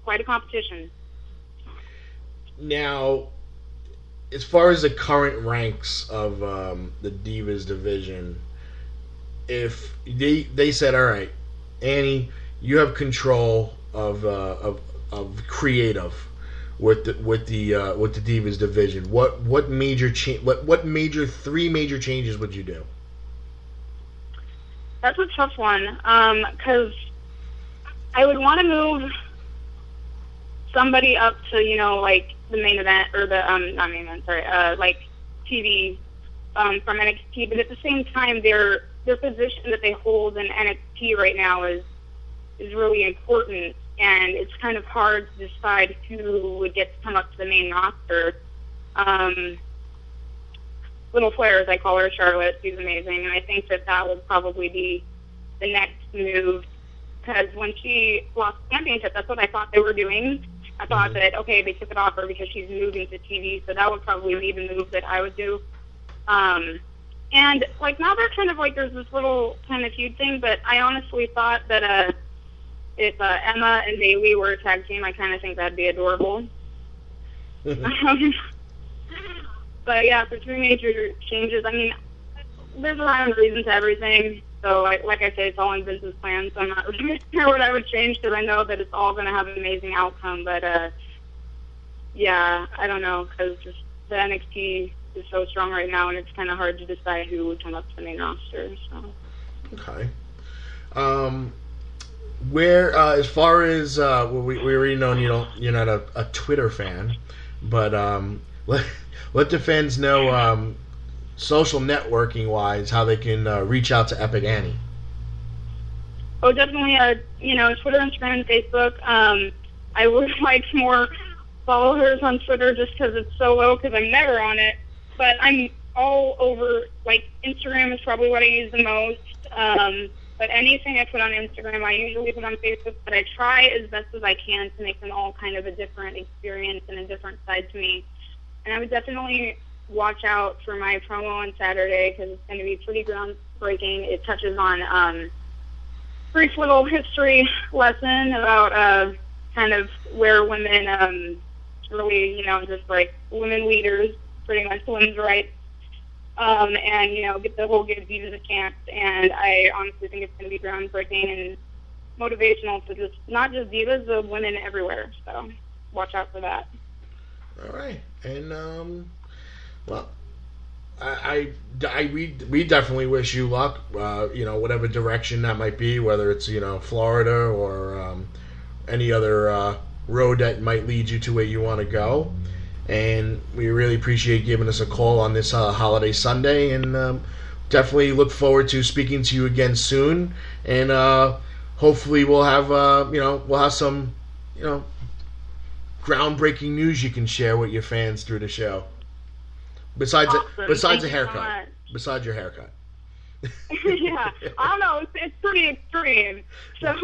quite a competition. Now, as far as the current ranks of the Divas division, if they said, all right, Annie, you have control of creative with the Divas division, what major three major changes would you do? That's a tough one, because I would want to move somebody up to, like the main event, or the not main event, sorry, like TV from NXT. But at the same time, their position that they hold in NXT right now is really important, and it's kind of hard to decide who would get to come up to the main roster. Little Flair, as I call her, Charlotte, she's amazing, and I think that would probably be the next move, because when she lost the championship, that's what I thought they were doing. I thought that, okay, they took it off her because she's moving to TV, so that would probably be the move that I would do. And, like, now they're kind of like, there's this little kind of feud thing, but I honestly thought that if Emma and Bayley were a tag team, I kind of think that'd be adorable. But, yeah, for three major changes, I mean, there's a rhyme and reason to everything. So, like I said, it's all in Vince's plan, so I'm not really sure what I would change, because I know that it's all going to have an amazing outcome. But, yeah, I don't know, because just the NXT is so strong right now, and it's kind of hard to decide who would come up to the main roster. So. Okay. Where, as far as we already know you're not a Twitter fan, but let the fans know social networking wise how they can reach out to Epic Annie. Oh, definitely. Twitter, Instagram, and Facebook. I would like more followers on Twitter just because it's so low, because I'm never on it. But I'm all over. Like, Instagram is probably what I use the most. But anything I put on Instagram, I usually put on Facebook. But I try as best as I can to make them all kind of a different experience and a different side to me. And I would definitely watch out for my promo on Saturday, because it's going to be pretty groundbreaking. It touches on brief little history lesson about kind of where women really, just like women leaders, pretty much women's rights, and, get the whole give divas a chance. And I honestly think it's going to be groundbreaking and motivational to just not just divas, but women everywhere. So watch out for that. All right. And, well, we definitely wish you luck, whatever direction that might be, whether it's, Florida or any other road that might lead you to where you want to go. And we really appreciate giving us a call on this holiday Sunday, and definitely look forward to speaking to you again soon. And hopefully we'll have some, groundbreaking news you can share with your fans through the show. Besides a haircut. Besides your haircut. Yeah, I don't know. It's pretty extreme. So,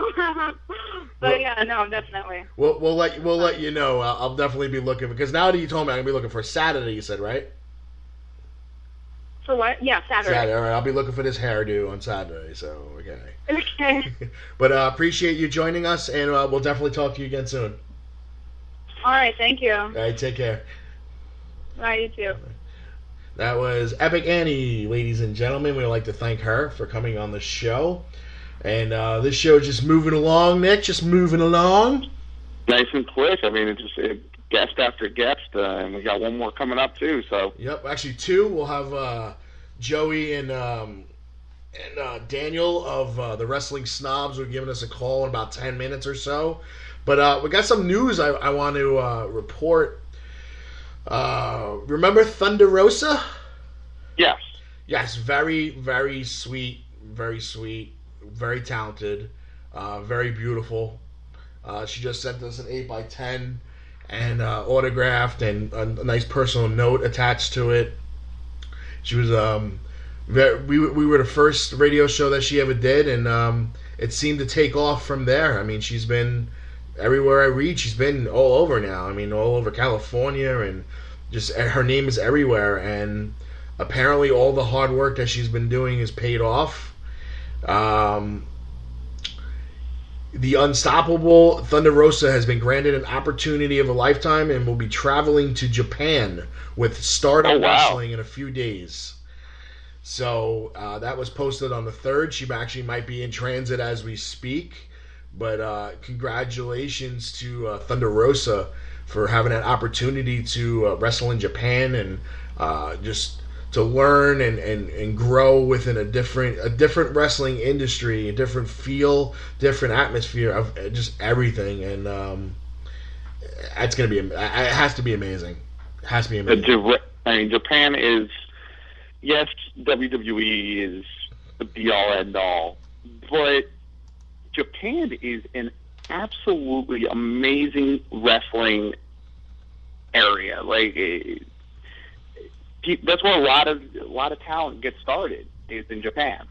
but yeah, no, definitely. We'll let you know. I'll definitely be looking, because now that you told me, I'm gonna be looking for Saturday. You said, right? For what? Yeah, Saturday. Saturday. All right, I'll be looking for this hairdo on Saturday. So okay. Okay. But appreciate you joining us, and we'll definitely talk to you again soon. All right. Thank you. All right. Take care. Bye. You too. That was Epic Annie, ladies and gentlemen. We'd like to thank her for coming on the show. And this show is just moving along, Nick, just moving along. Nice and quick. I mean, guest after guest, and we got one more coming up, too. So. Yep, actually two. We'll have Joey and Daniel of the Wrestling Snobs. Are giving us a call in about 10 minutes or so. But we got some news I want to report. Remember Thunder Rosa? Yes. Yes, very, very sweet, very talented, very beautiful. She just sent us an 8x10 and autographed, and a nice personal note attached to it. She was we were the first radio show that she ever did, and it seemed to take off from there. I mean, she's been everywhere I read. She's been all over now. I mean, all over California, and just her name is everywhere. And apparently, all the hard work that she's been doing is paid off. The unstoppable Thunder Rosa has been granted an opportunity of a lifetime and will be traveling to Japan with Stardom Wrestling in a few days. So that was posted on the 3rd. She actually might be in transit as we speak. But congratulations to Thunder Rosa for having that opportunity to wrestle in Japan and just to learn and grow within a different wrestling industry, a different feel, different atmosphere of just everything, and it's gonna be. It has to be amazing. It has to be amazing. I mean, Japan is, yes, WWE is the be all end all, but Japan is an absolutely amazing wrestling area. Like, that's where a lot of talent gets started, is in Japan.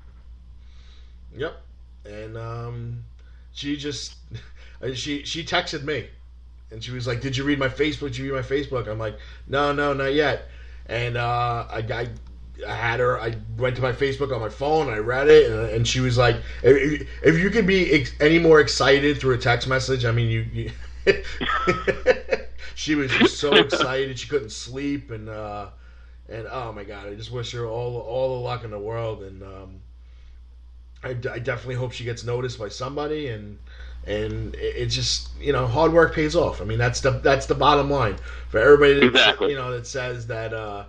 Yep. And she texted me, and she was like, "Did you read my Facebook? Did you read my Facebook?" I'm like, "No, not yet." And I had her. I went to my Facebook on my phone. I read it, and she was like, "If you could be any more excited through a text message, I mean, you." She was just so excited she couldn't sleep, and oh my God, I just wish her all the luck in the world, and I definitely hope she gets noticed by somebody, and it's just, hard work pays off. I mean, that's the bottom line for everybody that, exactly. That says that I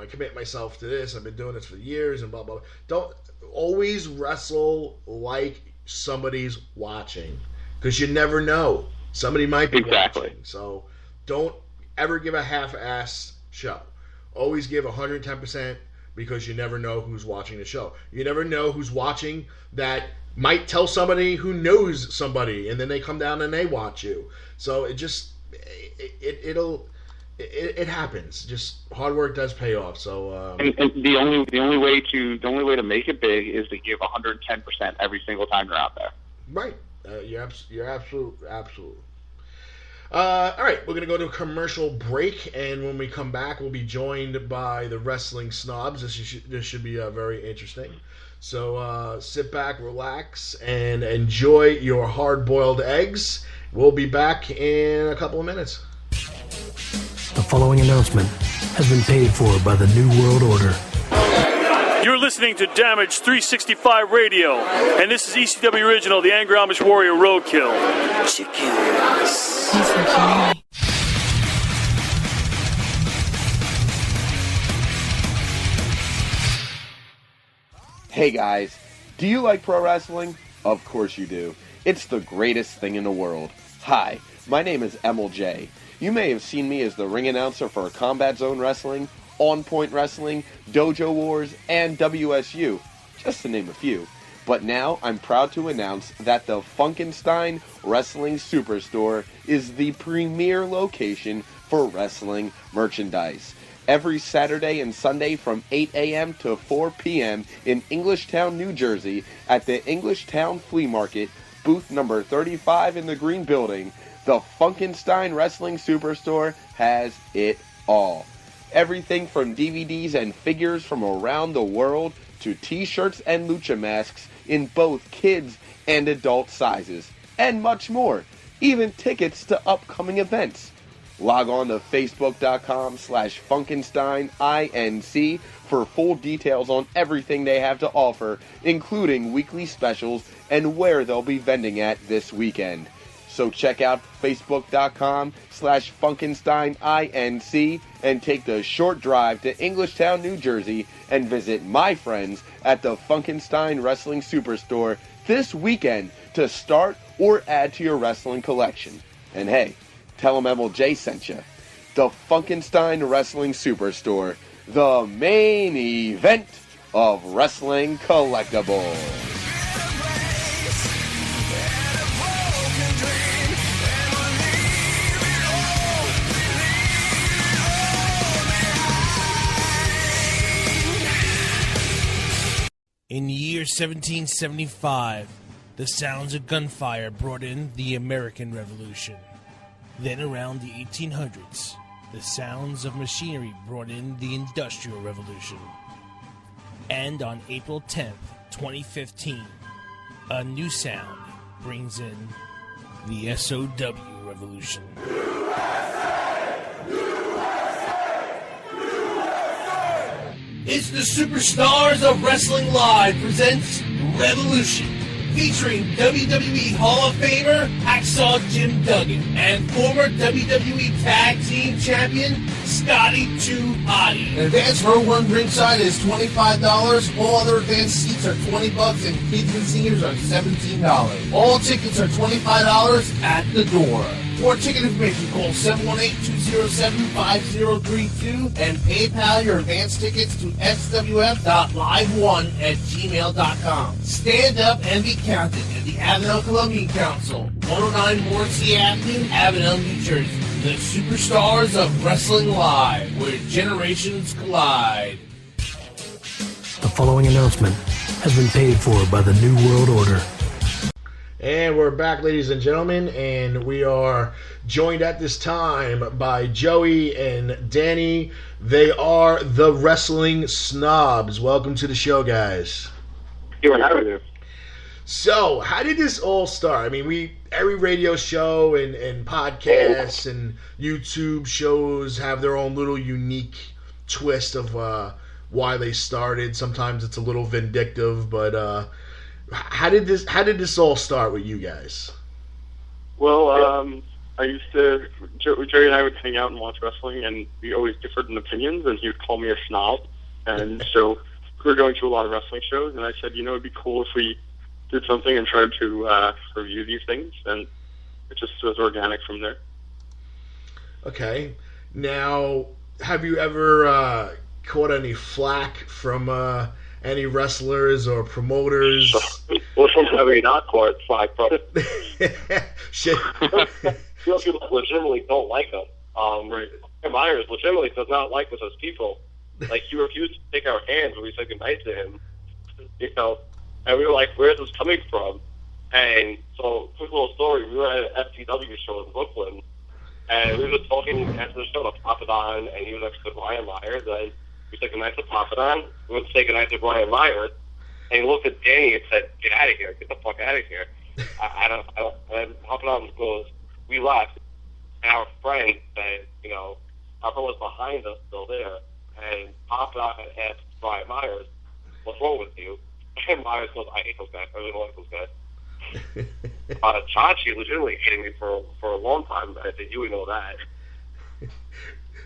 commit myself to this. I've been doing this for years and blah blah. Don't always wrestle like somebody's watching, because you never know, somebody might be watching. So don't ever give a half-assed show. Always give 110%, because you never know who's watching the show. You never know who's watching that might tell somebody who knows somebody, and then they come down and they watch you. So it happens. Just hard work does pay off. So and the only way to make it big is to give 110% every single time you're out there. Right. You're absolutely. All right, we're going to go to a commercial break, and when we come back, we'll be joined by the Wrestling Snobs. This should be very interesting. So sit back, relax, and enjoy your hard-boiled eggs. We'll be back in a couple of minutes. The following announcement has been paid for by the New World Order. You're listening to Damage 365 Radio, and this is ECW Original, the Angry Amish Warrior Roadkill. Chickens. Hey guys, do you like pro wrestling? Of course you do. It's the greatest thing in the world. Hi, my name is Emil J. You may have seen me as the ring announcer for Combat Zone Wrestling, On Point Wrestling, Dojo Wars, and WSU, just to name a few. But now I'm proud to announce that the Funkenstein Wrestling Superstore is the premier location for wrestling merchandise. Every Saturday and Sunday from 8 a.m. to 4 p.m. in Englishtown, New Jersey at the Englishtown Flea Market, booth number 35 in the Green Building, the Funkenstein Wrestling Superstore has it all. Everything from DVDs and figures from around the world to t-shirts and lucha masks in both kids and adult sizes, and much more, even tickets to upcoming events. Log on to facebook.com/FunkensteinINC for full details on everything they have to offer, including weekly specials and where they'll be vending at this weekend. So check out facebook.com/FunkensteinINC and take the short drive to Englishtown, New Jersey and visit my friends at the Funkenstein Wrestling Superstore this weekend to start or add to your wrestling collection. And hey, tell them MLJ sent you. The Funkenstein Wrestling Superstore, the main event of wrestling collectibles. In the year 1775, the sounds of gunfire brought in the American Revolution. Then around the 1800s, the sounds of machinery brought in the Industrial Revolution. And on April 10th, 2015, a new sound brings in the SOW revolution. It's the Superstars of Wrestling Live presents Revolution, featuring WWE Hall of Famer Hacksaw Jim Duggan and former WWE Tag Team Champion Scotty 2 Hotty. Advanced row one ringside is $25. All other advanced seats are $20, and kids and seniors are $17. All tickets are $25 at the door. For ticket information, call 718-207-5032 and PayPal your advance tickets to swf.live1@gmail.com. Stand up and be counted at the Avenel Colombian Council, 109 Morrissey Avenue, Avenel, New Jersey. The Superstars of Wrestling Live, where generations collide. The following announcement has been paid for by the New World Order. And we're back, ladies and gentlemen, and we are joined at this time by Joey and Danny. They are the Wrestling Snobs. Welcome to the show, guys. You're having you. So, how did this all start? I mean, every radio show and podcasts and YouTube shows have their own little unique twist of why they started. Sometimes it's a little vindictive, but how did this all start with you guys? Well, I used to, Jerry and I would hang out and watch wrestling, and we always differed in opinions, and he would call me a snob. And so we were going to a lot of wrestling shows, and I said, it'd be cool if we did something and tried to review these things, and it just was organic from there. Okay. Now, have you ever caught any flack from any wrestlers or promoters? Well, have we not caught flack from? Shit. People legitimately don't like him. Right. Myers legitimately does not like us as people. Like, he refused to take our hands when we said goodnight to him. And we were like, where's this coming from? And so, quick little story, we were at an FTW show in Brooklyn, and we were talking after the show to Papadon, and he was next to Brian Myers, and we said goodnight to Papadon, we went to say goodnight to Brian Myers, and he looked at Danny and said, get out of here, get the fuck out of here. And Papadon goes, we left, and our friend said, our friend was behind us still there, and Papadon had asked Brian Myers, what's wrong with you? And Myers goes, I hate those guys. I really don't like those guys. Chachi legitimately hated me for a long time. I think you would know that.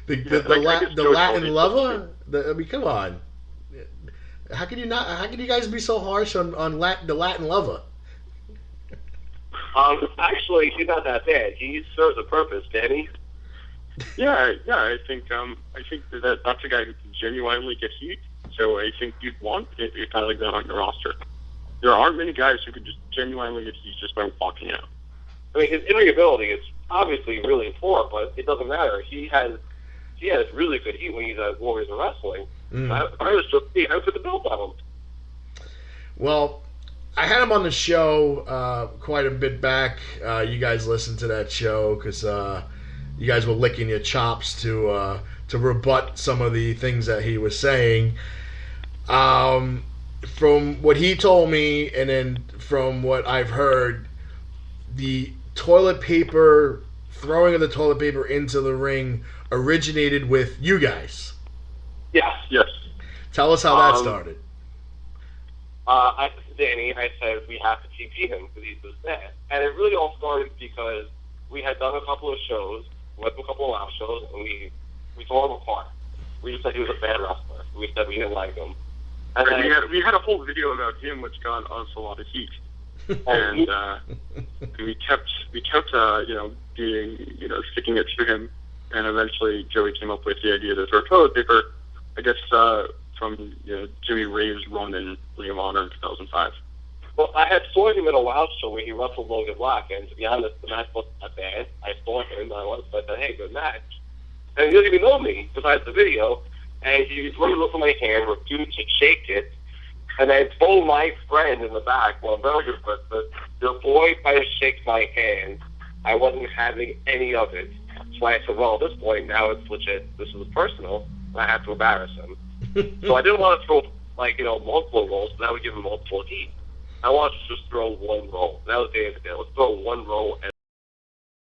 The Latin lover? Come on. How can you guys be so harsh on the Latin lover? Actually, he's not that bad. He serves a purpose, Danny. Yeah. I think that's a guy who can genuinely get heat. So I think you'd want a guy like that on your roster. There aren't many guys who could just genuinely get heat just by walking out. I mean, his in-ring ability is obviously really poor, but it doesn't matter. He has really good heat when he's at Warriors of Wrestling. I was put the belt on him. Well, I had him on the show quite a bit back. You guys listened to that show because you guys were licking your chops to rebut some of the things that he was saying. From what he told me, and then from what I've heard, the throwing of the toilet paper into the ring originated with you guys. Yes. Tell us how that started. I said to Danny, I said, we have to TP him because he's this bad. And it really all started because we had done a couple of shows, went to a couple of house shows, and we tore him apart. We just said he was a bad wrestler. We said we didn't like him. And then, we had a whole video about him, which got us a lot of heat. And we kept sticking it to him. And eventually, Joey came up with the idea to throw toilet paper. I guess from Jimmy Rave's run in Ring of Honor in 2005. Well, I had saw him at a house show where he wrestled Logan Black, and to be honest, the match wasn't that bad. I saw him, I said, hey, good match. And he didn't even know me besides the video. And he really looked at my hand, refused to shake it, and I told my friend in the back, well, I'm very good friends, but the boy tried to shake my hand. I wasn't having any of it. So I said, well, at this point, now it's legit. This is personal, and I have to embarrass him. So I didn't want to throw, multiple rolls, but that would give him multiple heat. I want to just throw one roll. That was the end of the day. Let's throw one roll and